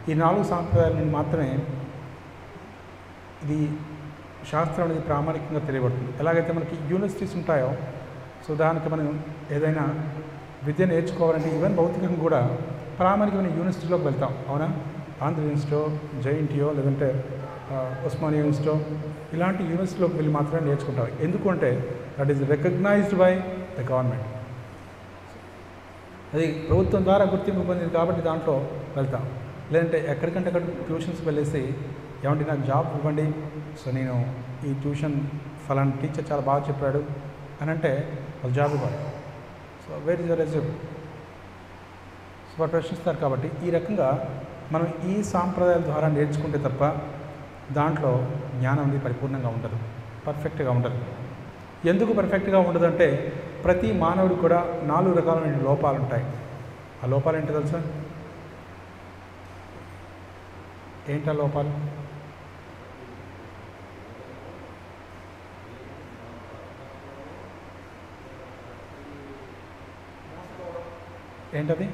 ఈ 4 సాంప్రదాయాలను మాత్రమే ఇది శాస్త్రం అనేది ప్రామాణికంగా తెలియబడుతుంది. ఎలాగైతే మనకి యూనివర్సిటీస్ ఉంటాయో, సో దానికి మనం ఏదైనా విద్య నేర్చుకోవాలంటే ఈవెన్ భౌతికంగా కూడా ప్రామాణికమైన యూనివర్సిటీలోకి వెళ్తాం, అవునా? ఆంధ్ర యూనివర్సిటీయో, జేఎన్టీయో, లేదంటే ఉస్మానియా యూనివర్సిటీయో, ఇలాంటి యూనివర్సిటీలోకి వెళ్ళి మాత్రమే నేర్చుకుంటాం. ఎందుకంటే that is recognised by the government. అది ప్రభుత్వం ద్వారా గుర్తింపు పొందింది కాబట్టి దాంట్లో వెళ్తాం. లేదంటే ఎక్కడికంటే అక్కడ ట్యూషన్స్ వెళ్ళేసి ఏమంటే నాకు జాబ్ ఇవ్వండి, సో నేను ఈ ట్యూషన్ ఫలానా టీచర్ చాలా బాగా చెప్పాడు అని అంటే వాళ్ళు జాబ్ ఇవ్వాలి. So where is your resume? So వాళ్ళు ప్రశ్నిస్తారు. కాబట్టి ఈ రకంగా మనం ఈ సాంప్రదాయాల ద్వారా నేర్చుకుంటే తప్ప దాంట్లో జ్ఞానం అనేది పరిపూర్ణంగా ఉండదు, పర్ఫెక్ట్గా ఉండదు. ఎందుకు పర్ఫెక్ట్గా ఉండదంటే ప్రతి మానవుడు కూడా 4 రకాలైన లోపాలు ఉంటాయి. ఆ లోపాలు ఏంటో తెలుసా? ఏంటా లోపాలు? ఏంటది?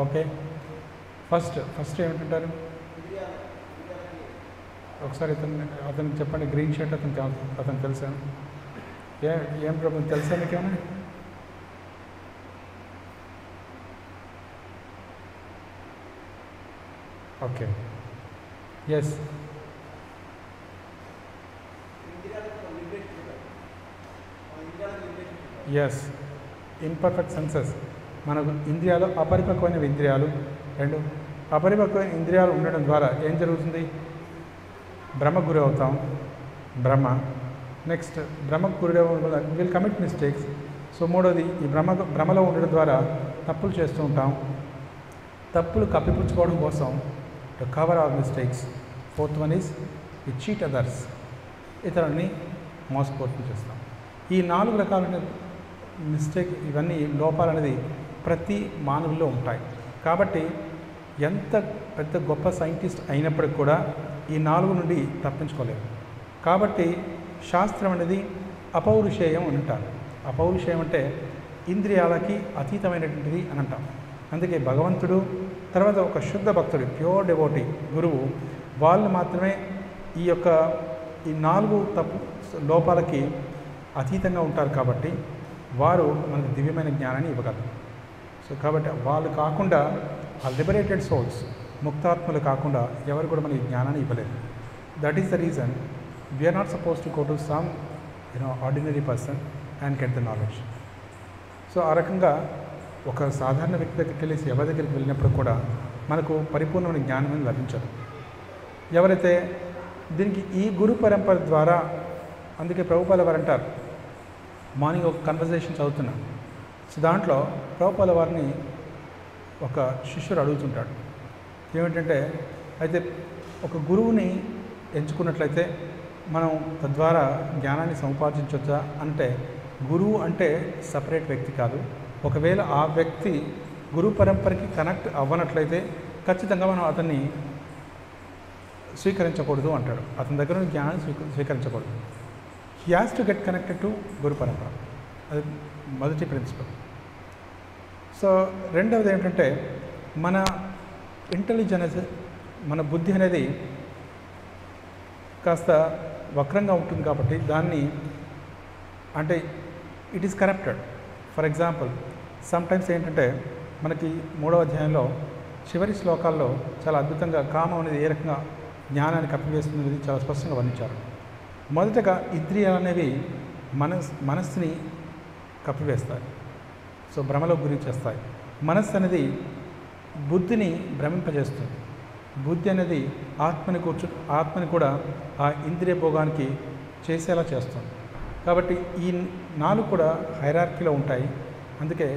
ఓకే, ఫస్ట్ ఏమిటంటారు? ఒకసారి అతనికి చెప్పండి. గ్రీన్ షర్ట్ అతను తెలుసా? ఏం ప్రాబ్లం తెలుసా మీకేమన్నా? Okay, yes, imperfect senses. మనకు ఇంద్రియాలు అపరిపక్వమైన ఇంద్రియాలు, 2 అపరిపక్వమైన ఇంద్రియాలు ఉండడం ద్వారా ఏం జరుగుతుంది? భ్రమకు గురి అవుతాం. నెక్స్ట్ భ్రమకు గురి అవ్వడం విల్ కమిట్ మిస్టేక్స్. సో మూడోది, ఈ భ్రమలో ఉండడం ద్వారా తప్పులు చేస్తూ ఉంటాం. తప్పులు కప్పిపుచ్చుకోవడం కోసం to cover our mistakes. 4th one is we cheat others. ఇతరులని మోసపోతూ చేస్తాం. ఈ 4 రకాలైన మిస్టేక్, ఇవన్నీ లోపాలు అనేది ప్రతి మానవుల్లో ఉంటాయి. కాబట్టి ఎంత పెద్ద గొప్ప సైంటిస్ట్ అయినప్పటికి కూడా ఈ 4 నుండి తప్పించుకోలేరు. కాబట్టి శాస్త్రం అనేది అపౌరుషేయం అని అంటారు. అపౌరుషేయం అంటే ఇంద్రియాలకి అతీతమైనటువంటిది అని అంటాం. అందుకే భగవంతుడు, తర్వాత ఒక శుద్ధ భక్తుడు, ప్యూర్ డివోటీ గురువు, వాళ్ళు మాత్రమే ఈ 4 తప్పు లోపాలకి అతీతంగా ఉంటారు. కాబట్టి వారు మనకు దివ్యమైన జ్ఞానాన్ని ఇవ్వగలరు. సో కాబట్టి వాళ్ళు కాకుండా, ఆ లిబరేటెడ్ సోల్స్, ముక్తాత్మలు కాకుండా ఎవరు కూడా మనకి జ్ఞానాన్ని ఇవ్వలేదు. That is the reason we are not suppose to go to some ordinary person and get the knowledge. So ఆ రకంగా ఒక సాధారణ వ్యక్తి దగ్గరికి వెళ్ళి, ఎవరి దగ్గరికి వెళ్ళినప్పుడు కూడా మనకు పరిపూర్ణమైన జ్ఞానం లభించదు. ఎవరైతే దీనికి ఈ గురు పరంపర ద్వారా, అందుకే ప్రభుపాల వారు అంటారు, మార్నింగ్ ఒక కన్వర్జేషన్ చదువుతున్నాం. సో దాంట్లో ప్రభుపాల వారిని ఒక శిష్యుడు అడుగుతుంటాడు, ఏమిటంటే అయితే ఒక గురువుని ఎంచుకున్నట్లయితే మనం తద్వారా జ్ఞానాన్ని సముపార్జించవచ్చా అంటే, గురువు అంటే సపరేట్ వ్యక్తి కాదు. ఒకవేళ ఆ వ్యక్తి గురు పరంపరకి కనెక్ట్ అవ్వనట్లయితే ఖచ్చితంగా మనం అతన్ని స్వీకరించకూడదు అంటాడు. అతని దగ్గర నుంచి జ్ఞానాన్ని స్వీకరించకూడదు. He has to get connected to guru parampara. అది మొదటి ప్రిన్సిపల్. సో రెండవది ఏమిటంటే, మన ఇంటెలిజెన్స్, మన బుద్ధి అనేది కాస్త వక్రంగా ఉంటుంది. కాబట్టి దాన్ని అంటే it is corrupted. For example, sometimes ఏంటంటే మనకి 3వ అధ్యాయంలో చివరి శ్లోకాల్లో చాలా అద్భుతంగా కామం అనేది ఏ రకంగా జ్ఞానాన్ని కప్పివేస్తుంది అనేది చాలా స్పష్టంగా వర్ణించారు. మొదటగా ఇంద్రియాలు అనేవి మనస్సుని కప్పివేస్తాయి. సో భ్రమలో గురి చేస్తాయి. మనస్సు అనేది బుద్ధిని భ్రమింపజేస్తుంది. బుద్ధి అనేది ఆత్మని కూడా ఆ ఇంద్రియ భోగానికి చేసేలా చేస్తుంది. కాబట్టి ఈ 4 కూడా హైరార్కీలో ఉంటాయి. అందుకే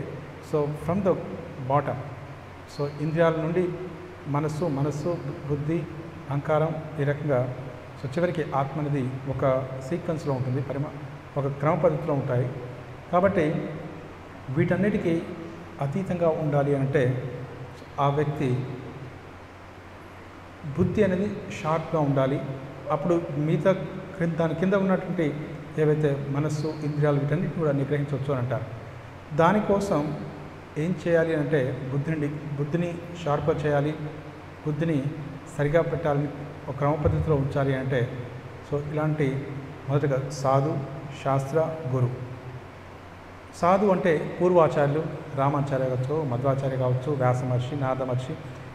so from the bottom, so ఇంద్రియాల నుండి మనస్సు బుద్ధి అహంకారం ఈ రకంగా సో చివరికి ఆత్మ అనేది ఒక సీక్వెన్స్లో ఉంటుంది, ఒక క్రమ పద్ధతిలో ఉంటాయి. కాబట్టి వీటన్నిటికీ అతీతంగా ఉండాలి అంటే ఆ వ్యక్తి బుద్ధి అనేది షార్ప్గా ఉండాలి. అప్పుడు మిగతా దాని కింద ఉన్నటువంటి ఏవైతే మనస్సు ఇంద్రియాలు వీటన్నిటిని కూడా నిగ్రహించవచ్చు అని అంటారు. దానికోసం ఏం చేయాలి అంటే బుద్ధిని షార్ప్గా చేయాలి, బుద్ధిని సరిగా పెట్టాలని ఒక క్రమ పద్ధతిలో ఉంచాలి అంటే సో ఇలాంటి మొదటగా సాధు, శాస్త్ర, గురు. సాధు అంటే పూర్వాచార్యులు, రామాచార్య కావచ్చు, మధ్వాచార్య కావచ్చు, వ్యాస మహర్షి, నారద మహర్షి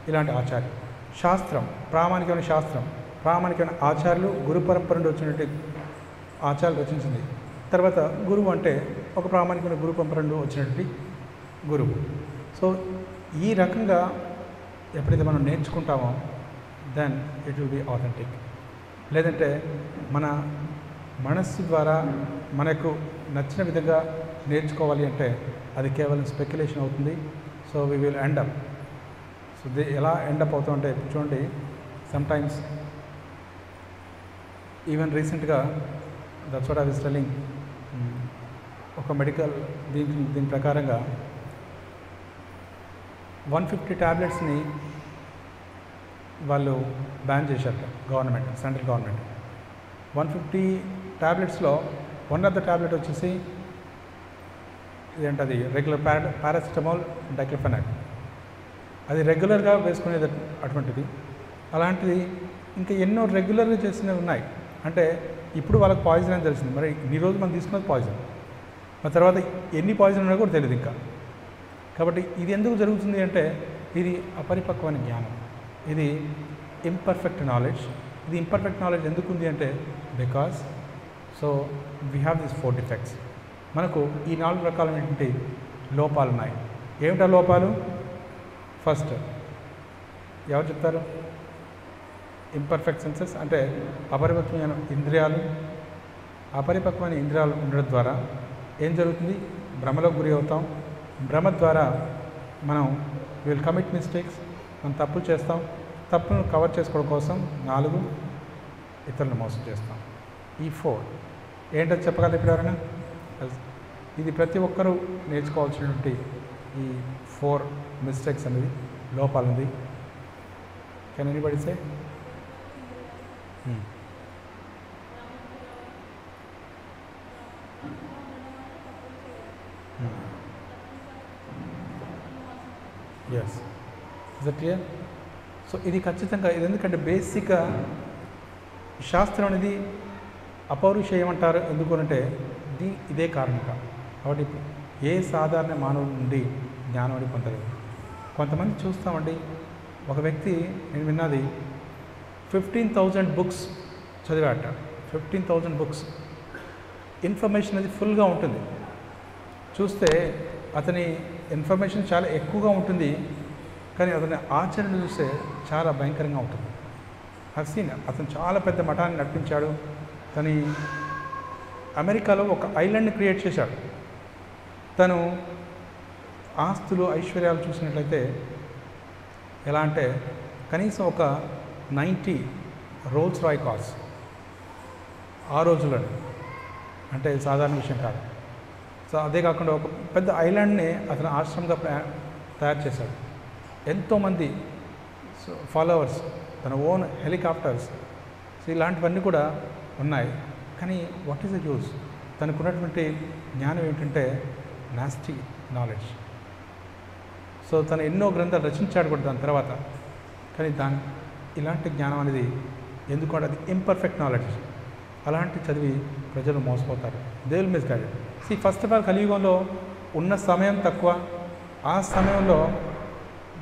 ఇలాంటి ఆచార్యులు. శాస్త్రం ప్రామాణికమైన శాస్త్రం, ప్రామాణికమైన ఆచార్యులు, గురు పరంపర నుండి వచ్చినటువంటి ఆచార్యులు రచించింది. తర్వాత గురువు అంటే ఒక ప్రామాణికమైన గురు పరంపర నుండి వచ్చినటువంటి గురువు. సో ఈ రకంగా ఎప్పుడైతే మనం నేర్చుకుంటామో then it will be authentic. లేదంటే మన మనస్సు ద్వారా మనకు నచ్చిన విధంగా నేర్చుకోవాలి అంటే అది కేవలం స్పెక్యులేషన్ అవుతుంది. So we will end up. So ఎలా ఎండప్ అవుతామంటే చూడండి, సమ్టైమ్స్ ఈవెన్ రీసెంట్గా that's what I was telling, ఒక మెడికల్ దీని ప్రకారంగా 150 ట్యాబ్లెట్స్ని వాళ్ళు బ్యాన్ చేశారు గవర్నమెంట్, సెంట్రల్ గవర్నమెంట్. 150 ట్యాబ్లెట్స్లో వన్ ఆఫ్ ద ట్యాబ్లెట్ వచ్చేసి ఇదేంటది రెగ్యులర్ పారాసిటమాల్, డైక్లోఫెనాక్. అది రెగ్యులర్గా వేసుకునేది అటువంటిది. అలాంటిది ఇంకా ఎన్నో రెగ్యులర్గా చేసినవి ఉన్నాయి. అంటే ఇప్పుడు వాళ్ళకి పాయిజన్ అని తెలిసింది, మరి ఇన్ని రోజులు మనం తీసుకున్నది పాయిజన్, మరి తర్వాత ఎన్ని పాయిజన్ ఉన్నాయో కూడా తెలియదు ఇంకా. కాబట్టి ఇది ఎందుకు జరుగుతుంది అంటే ఇది అపరిపక్వమైన జ్ఞానం, ఇది ఇంపర్ఫెక్ట్ నాలెడ్జ్. ఇది ఇంపర్ఫెక్ట్ నాలెడ్జ్ ఎందుకు ఉంది అంటే because so we have this 4 defects. మనకు ఈ 4 రకాలైనటువంటి లోపాలు ఉన్నాయి. ఏమిటా లోపాలు? ఫస్ట్ ఎవరు చెప్తారు? ఇంపర్ఫెక్ట్ సెన్సెస్ అంటే అపరిపక్వమైన ఇంద్రియాలు. అపరిపక్వమైన ఇంద్రియాలు ఉండడం ద్వారా ఏం జరుగుతుంది? భ్రమలో గురి అవుతాం. భ్రమ ద్వారా మనం విల్ కమిట్ మిస్టేక్స్, మనం తప్పులు చేస్తాం. తప్పులను కవర్ చేసుకోవడం కోసం 4 ఇతరులను మోసం చేస్తాం. ఈ 4 ఏంటో చెప్పగలరు ఇప్పుడు ఎవరైనా? ఇది ప్రతి ఒక్కరూ నేర్చుకోవాల్సినటువంటి ఈ 4 మిస్టేక్స్ అనేది లోపాలు ఉంది. Can anybody say? Yes, is that clear? So ఇది ఖచ్చితంగా ఇది ఎందుకంటే బేసిక్గా శాస్త్రం అనేది అపౌరుషేయం అంటారు. ఎందుకు అంటే ఇదే కారణంగా. కాబట్టి ఏ సాధారణ మానవుడి నుండి జ్ఞానం అని పొందలేదు. కొంతమంది చూస్తామండి, ఒక వ్యక్తి నేను విన్నది 15,000 బుక్స్ చదివాట. 15,000 బుక్స్, ఇన్ఫర్మేషన్ అది ఫుల్గా ఉంటుంది. చూస్తే అతని ఇన్ఫర్మేషన్ చాలా ఎక్కువగా ఉంటుంది, కానీ అతని ఆచరణ చూస్తే చాలా భయంకరంగా ఉంటుంది. హసీన్ అతను చాలా పెద్ద మఠాన్ని నడిపించాడు. తను అమెరికాలో ఒక ఐలాండ్ని క్రియేట్ చేశాడు. తను ఆస్తులు ఐశ్వర్యాలు చూసినట్లయితే ఎలా అంటే కనీసం ఒక 90 రోల్స్ రాయ్ కార్స్ ఆ రోజుల్లో, అంటే సాధారణ విషయం కాదు. సో అదే కాకుండా ఒక పెద్ద ఐలాండ్ని అతను ఆశ్రమంగా తయారు చేశాడు. ఎంతోమంది ఫాలోవర్స్, తన ఓన్ హెలికాప్టర్స్, సో ఇలాంటివన్నీ కూడా ఉన్నాయి. కానీ వాట్ ఈస్ ద యూజ్? తనకున్నటువంటి జ్ఞానం ఏంటంటే నాస్టీ నాలెడ్జ్. సో తను ఎన్నో గ్రంథాలు రచించాడు కూడా దాని తర్వాత. కానీ ఇలాంటి జ్ఞానం అనేది ఎందుకంటే అది ఇంపర్ఫెక్ట్ నాలెడ్జ్. అలాంటి చదివి ప్రజలు మోసపోతారు. They will misguided. First of all కలియుగంలో ఉన్న సమయం తక్కువ. ఆ సమయంలో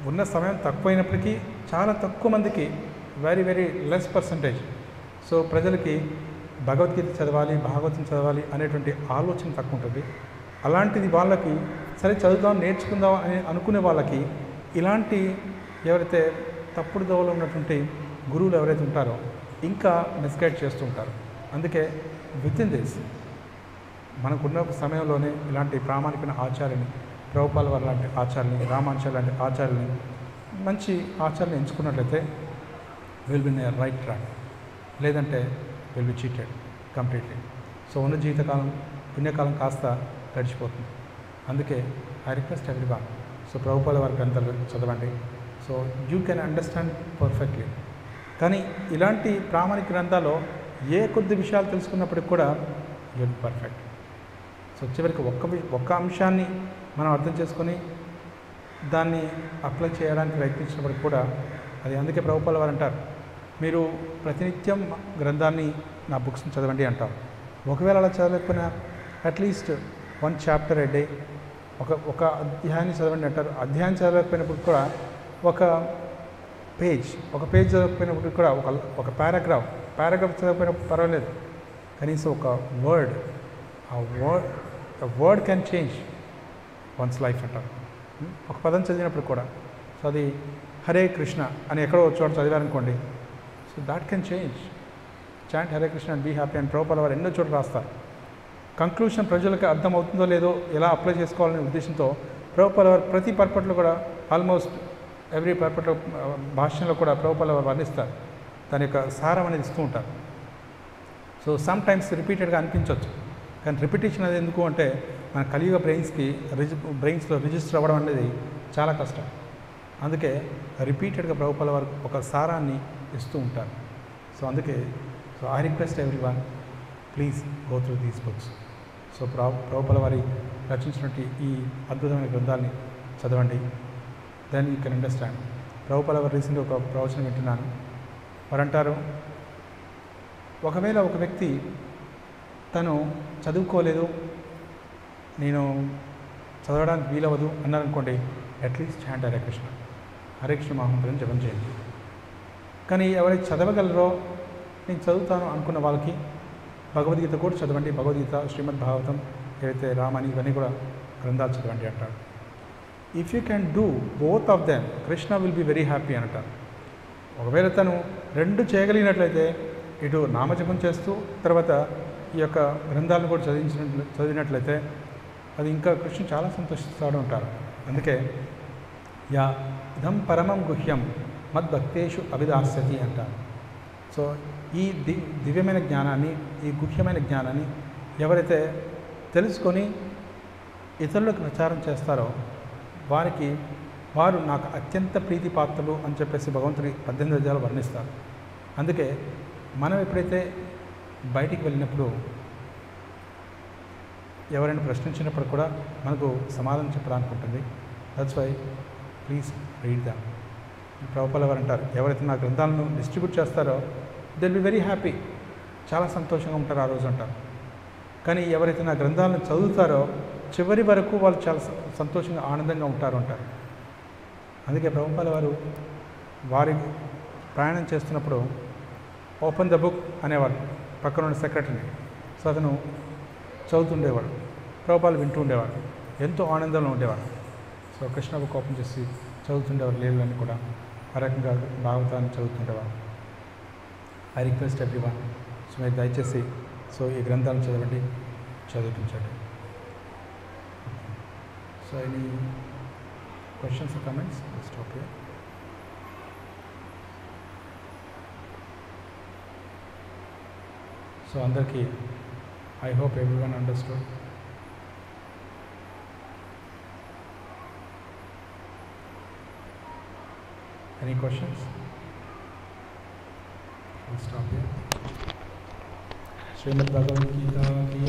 ఉన్న సమయం తక్కువైనప్పటికీ చాలా తక్కువ మందికి, very very less percentage, so ప్రజలకి భగవద్గీత చదవాలి, భాగవతం చదవాలి అనేటువంటి ఆలోచన తక్కువ ఉంటుంది. అలాంటిది వాళ్ళకి సరే చదువుదాం నేర్చుకుందాం అని అనుకునే వాళ్ళకి ఇలాంటి ఎవరైతే తప్పుడు దోవలో ఉన్నటువంటి గురువులు ఎవరైతే ఉంటారో ఇంకా మిస్గైడ్ చేస్తూ ఉంటారు. అందుకే విత్ ఇన్ దిస్ మనకున్న సమయంలోనే ఇలాంటి ప్రామాణికమైన ఆచార్యుని, ప్రభుపాల వారి లాంటి ఆచార్యుని, రామాచార్య లాంటి ఆచార్యుని, మంచి ఆచార్యుని ఎంచుకున్నట్లయితే will be in a right track, లేదంటే will be cheated completely. So ఉన్న జీవితకాలం పుణ్యకాలం కాస్త గడిచిపోతుంది. అందుకే ఐ రిక్వెస్ట్ ఎవ్రీవన్, సో ప్రభుపాల వారి గ్రంథాలు చదవండి. So you can understand perfectly. కానీ ఇలాంటి ప్రామాణిక గ్రంథాల్లో ఏ కొద్ది విషయాలు తెలుసుకున్నప్పటికి కూడా you will be perfect. So చివరికి ఒక్క అంశాన్ని మనం అర్థం చేసుకొని దాన్ని అప్లై చేయడానికి ప్రయత్నించినప్పటికి కూడా అది, అందుకే ప్రభుపాల వారు అంటారు, మీరు ప్రతినిత్యం గ్రంథాన్ని నా బుక్స్ని చదవండి అంటారు. ఒకవేళ అలా చదవలేకపోయినా అట్లీస్ట్ 1 చాప్టర్ ఎ డే, ఒక అధ్యాయాన్ని చదవండి అంటారు. అధ్యాయం చదవలేకపోయినప్పుడు కూడా ఒక పేజ్ చదవకపోయినప్పుడు కూడా ఒక పారాగ్రాఫ్ చదవకపోయినప్పుడు పర్వాలేదు, కనీసం ఒక word, word can change one's life అంటారు. ఒక పదం చదివినప్పుడు కూడా, సో అది హరే కృష్ణ అని ఎక్కడో చోట చదివారనుకోండి, so that can change. Chant Hare Krishna and be happy అని ప్రభుపాల వారు ఎన్నో చోట్ల రాస్తారు. కంక్లూషన్ ప్రజలకు అర్థం అవుతుందో లేదో ఎలా అప్లై చేసుకోవాలనే ఉద్దేశంతో ప్రభుపాల వారు ప్రతి పర్పట్లో కూడా, ఆల్మోస్ట్ ఎవ్రీ పర్పట్లో భాషలో కూడా ప్రభుపాల వారు వర్ణిస్తారు, దాని యొక్క సారం అనేది ఇస్తూ ఉంటారు. సో సమ్ టైమ్స్ రిపీటెడ్గా అనిపించవచ్చు, కానీ రిపిటేషన్ అనేది ఎందుకు అంటే మన కలియుగ బ్రెయిన్స్లో రిజిస్టర్ అవ్వడం అనేది చాలా కష్టం. అందుకే రిపీటెడ్గా ప్రభుపాల వారు ఒక సారాన్ని ఇస్తూ ఉంటారు. సో అందుకే I request everyone, please go through these books. So ప్రభుపాల వారి రచించినటువంటి ఈ అద్భుతమైన గ్రంథాన్ని చదవండి, దెన్ యూ కెన్ అండర్స్టాండ్. ప్రభుపాల వారు రీసెంట్గా ఒక ప్రవచనం వింటున్నాను. వారు అంటారు, ఒకవేళ ఒక వ్యక్తి తను చదువుకోలేదు, నేను చదవడానికి వీలవదు అన్నారనుకోండి, అట్లీస్ట్ చాంట్ హరే కృష్ణ, హరే కృష్ణ మహామంత్రం జపం చేయండి. కానీ ఎవరైతే చదవగలరో, నేను చదువుతాను అనుకున్న వాళ్ళకి భగవద్గీత కూడా చదవండి. భగవద్గీత, శ్రీమద్ భాగవతం, ఏవైతే రామాని, ఇవన్నీ కూడా గ్రంథాలు చదవండి అంటారు. If you can do both of them, Krishna will be very happy అని అంటారు. ఒకవేళ తను 2 చేయగలిగినట్లయితే, ఇటు నామజపం చేస్తూ తర్వాత ఈ యొక్క గ్రంథాలను కూడా చదివినట్లయితే అది ఇంకా కృష్ణ చాలా సంతోషిస్తాడు ఉంటారు. అందుకే యా ఇదం పరమం గుహ్యం మద్భక్తేషు అభిదాస్యతి అంటారు. సో ఈ దివ్యమైన జ్ఞానాన్ని, ఈ గుహ్యమైన జ్ఞానాన్ని ఎవరైతే తెలుసుకొని ఇతరులకు ప్రచారం చేస్తారో వారు నాకు అత్యంత ప్రీతిపాత్రులు అని చెప్పేసి భగవంతుడి 18 అధ్యాయాలు వర్ణిస్తారు. అందుకే మనం ఎప్పుడైతే బయటికి వెళ్ళినప్పుడు ఎవరైనా ప్రశ్నించినప్పుడు కూడా మనకు సమాధానం చెప్పడానికి ఉంటుంది. That's why please read them. Prabhupada వారు అంటారు, ఎవరైతే నా గ్రంథాలను డిస్ట్రిబ్యూట్ చేస్తారో they will be very happy, చాలా సంతోషంగా ఉంటారు ఆ రోజు అంటారు. కానీ ఎవరైతే నా గ్రంథాలను చదువుతారో చివరి వరకు వాళ్ళు చాలా సంతోషంగా ఆనందంగా ఉంటారు అంటారు. అందుకే ప్రభుపాల వారు వారి ప్రయాణం చేస్తున్నప్పుడు ఓపెన్ ద బుక్ అనేవారు పక్కన ఉన్న సెక్రటరీని. సో అతను చదువుతుండేవాడు, ప్రభుపాలు వింటూ ఉండేవాడు, ఎంతో ఆనందంలో ఉండేవాడు. సో కృష్ణ బుక్ ఓపెన్ చేసి చదువుతుండేవారు, లీలన్నీ కూడా ఆ రకంగా భాగవతాన్ని చదువుతుండేవారు. ఐ రిక్వెస్ట్ ఎవ్రీవన్, సో మీరు దయచేసి ఈ గ్రంథాలను చదవండి, చదివించండి. So any questions or comments? I'll stop here. So అందరికీ I hope everyone understood. Any questions? I'll stop here. Srimad Bhagavad Gita ki